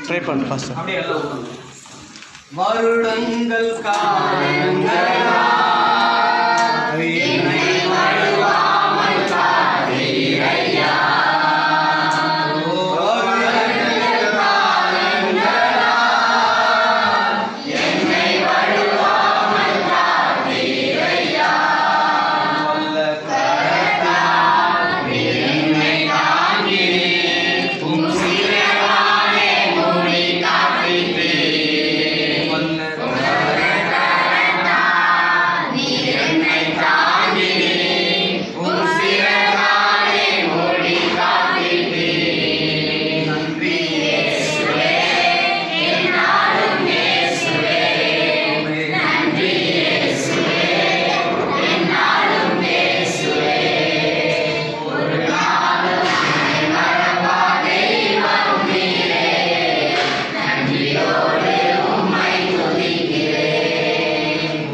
Try பண்ணு first. அப்படியே எல்லாம் வருடங்கள் காலங்களா என்னை மறவாமல் காத்தீரையா. வருடங்கள் காலங்களா என்னை மறவாமல் காத்தீரையா. வல்ல கரத்தால் என்னை தாங்கினீர். உம் சிறகாலே மூடி காத்தீர். வல்ல கரத்தால் என்னை தாங்கினீர். உம் சிறகாலே மூடி காத்தீர். நன்றி இயேசுவே, என்னாலும் இயேசுவே. நன்றி இயேசுவே, என்னாலும் இயேசுவே. ஒரு நாளும் என்னை மறவா தெய்வம் நீரே. நன்றியோடு உம்மை துதிக்கிறேன்.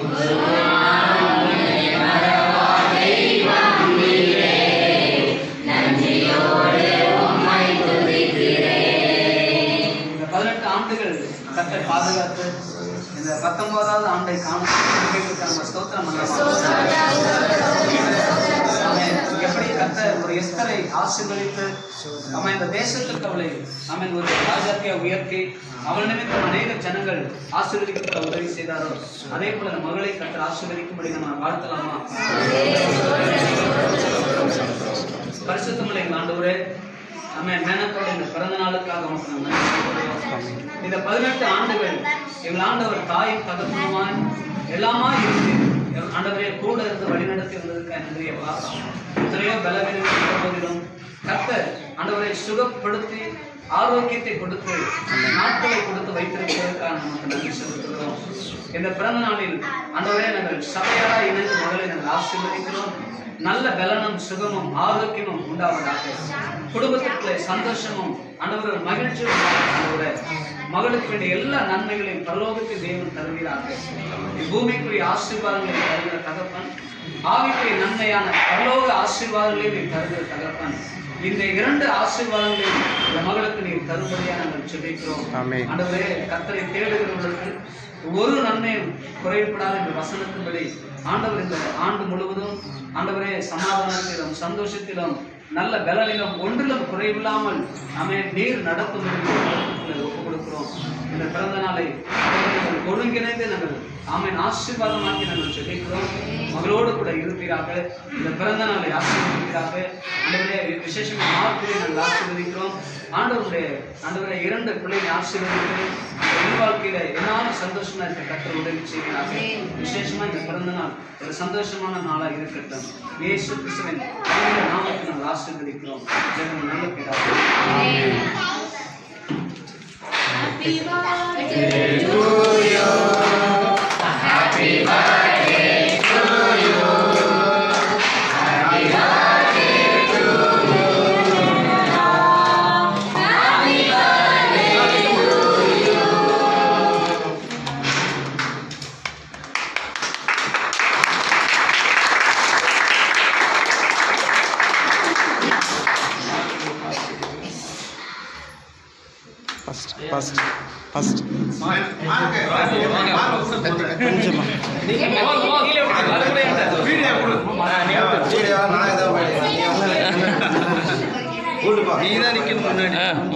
ஒரு நாளும் என்னை மறவா தெய்வம் நீரே. நன்றியோடு உம்மை துதிக்கிறேன். இந்த 18 ஆண்டுகள் கர்த்தர் பாதுகாத்து இந்த 19வது ஆண்டை காணும் ஸ்தோத்திரம் எப்படி கர்த்தர் ஒரு எஸ்தரை ஆசீர்வதித்து நம்ம இந்த தேசத்திற்கு அவளை நம்ம ஒரு ராஜாத்தியா உயர்த்தி அவள் நிமித்தம் அநேக ஜனங்கள் ஆசீர்வதிக்கப்பட உதவி செய்தாரோ அதே போல அந்த மகளை கர்த்தர் ஆசீர்வதிக்கும்படி நம்ம வாழ்த்தலாமா? பரிசுத்தமலை ஆண்டவரே, நம்ம மேனத்தோட இந்த பிறந்த நாளுக்காக நமக்கு நம்ம நன்றி சொல்கிறோம். இந்த 18 ஆண்டுகள் எங்கள் ஆண்டவர் தாய் தகப்பனுமாய் எல்லாமா இருந்து ஆண்டவரே கூட இருந்து வழிநடத்தி வந்ததுக்கு நன்றியை பார்க்கலாம். எத்தனையோ பலவீனங்கள் போதிலும் கர்த்தர் ஆண்டவரை சுகப்படுத்தி ஆரோக்கியத்தை கொடுத்து நாட்களை கொடுத்து வைத்திருப்பதற்காக நமக்கு நன்றி செலுத்துகிறோம். இந்த பிறந்த நாளில் ஆண்டவரே நாங்கள் சபையாரா இணைந்து மகளை நாங்கள் ஆசீர்வதிக்கிறோம். நல்ல பலனும் சுகமும் ஆரோக்கியமும் உண்டாவதாக. குடும்பத்திற்குள்ளே சந்தோஷமும் ஆண்டவர் மகிழ்ச்சியும் ஆண்டவரே மகளுக்கு வேண்டிய எல்லா நன்மைகளையும் பரலோகத்தில் தேவன் தருகிறார். பூமிக்குரிய ஆசீர்வாதங்களை தருகிற தகப்பன், ஆவிக்குரிய நன்மையான பரலோக ஆசீர்வாதங்களையும் தருகிற தகப்பன், இந்த 2 ஆசீர்வாதங்களையும் இந்த மகளுக்கு நீர் தரும்படியாக நாங்கள் ஜெபிக்கிறோம். ஆண்டவரே, கர்த்தரை தேடுகிறவர்களுக்கு ஒரு நன்மையும் குறைபடாத இந்த வசனத்தின்படி ஆண்டவர் இந்த ஆண்டு முழுவதும் ஆண்டவரே சமாதானத்திலும் சந்தோஷத்திலும் நல்ல பலனிலும் ஒன்றிலும் குறைவில்லாமல் நாமே நீர் நடத்தும் ஒப்புக் கொடுக்கிறோம். இந்த பிறந்த நாளை ஒருங்கிணைந்து நாங்கள் ஆமேன் ஆசீர்வாதமாக்கி நாங்கள் ஜெபிக்கிறோம். மகளோடு கூட இருப்பீராக. இந்த பிறந்த நாளை ஆசீர்வதிப்பீராக. ஆண்டவரே, விசேஷமாக மார்பிலே நாங்கள் ஆசீர்வதிக்கிறோம். ஆண்டவருடைய 2 பிள்ளைகளை ஆசீர்வதித்து என் வாழ்க்கையில என்னாலும் சந்தோஷமா இருக்க கர்த்தர் உதவி செய்கிறாங்க. விசேஷமா இந்த பிறந்த நாள் ஒரு சந்தோஷமான நாளா இருக்கட்டும். இயேசு கிறிஸ்துவின் நாமத்தை நாங்கள் ஆசீர்வதிக்கிறோம். நல்ல பிதாவே. Happy birthday to you. Happy birthday to you. Happy birthday to you. Happy birthday to you. First கொஞ்சமா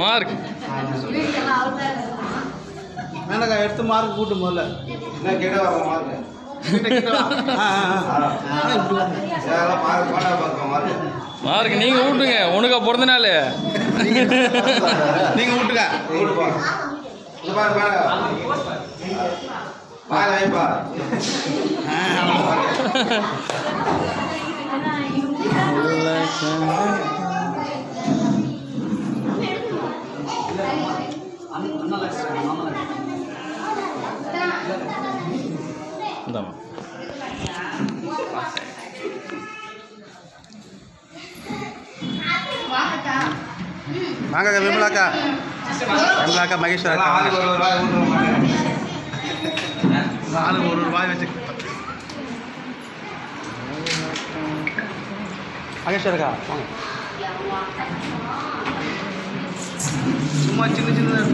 மார்க் மேனக்கா எடுத்து மார்க் கூட்டு முதல்ல மார்க் நீங்க ஊட்டுங்க. உனக்கு பிறந்த நாள் நீங்க ஊட்டுங்க. இந்தாம்மா வாங்க விமலாக்கா, விமலாக்கா, மகேஸ்வரா அக்கா. நானும் ஒரு ரூபாய் வச்சு மகேஸ்வரக்கா வாங்க. சும்மா சின்ன சின்னதாக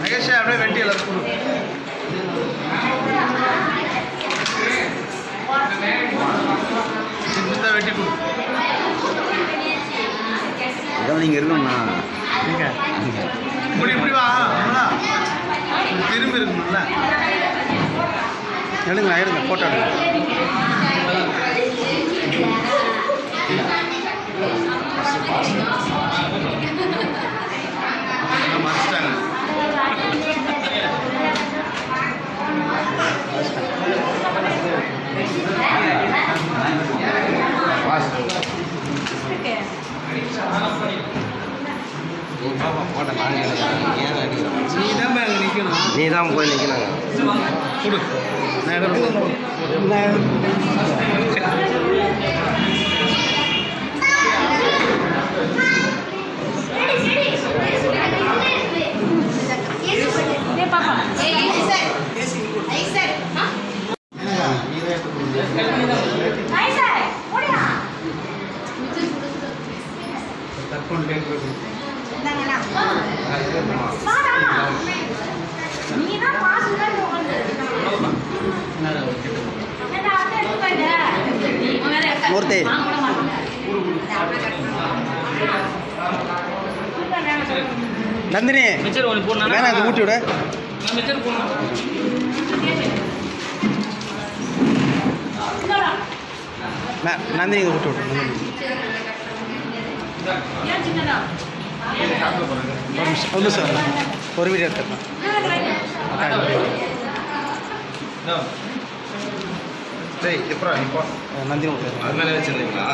மகேஷ் அப்படியே வெட்டி எல்லாரும் சின்னதாக வெட்டி கொடு. நீங்கள் இருக்கணும்ண்ணா. இப்படி இப்படி வா திரும்பி இருக்கணும்ல. எடுங்க எடுங்க ஃபோட்டோ எடுங்க. மறைச்சிட்டாங்க. நீ தான் போய் நிற்கணும். கொடு. மூர்த்தி நந்தினி மிச்சர் ஒன்று போடணும். வேணா அது ஊட்டி விட. மிச்சர் போடணும். நந்தினி இதை ஊட்டி விடு. ஒரு நிமிஷம் ஒரு வீடியோ எடுத்துக்கலாம். சரி எப்பறம் இப்போ நந்தினி ஊட்டு. அது மேலே வச்சுருந்தீங்களா?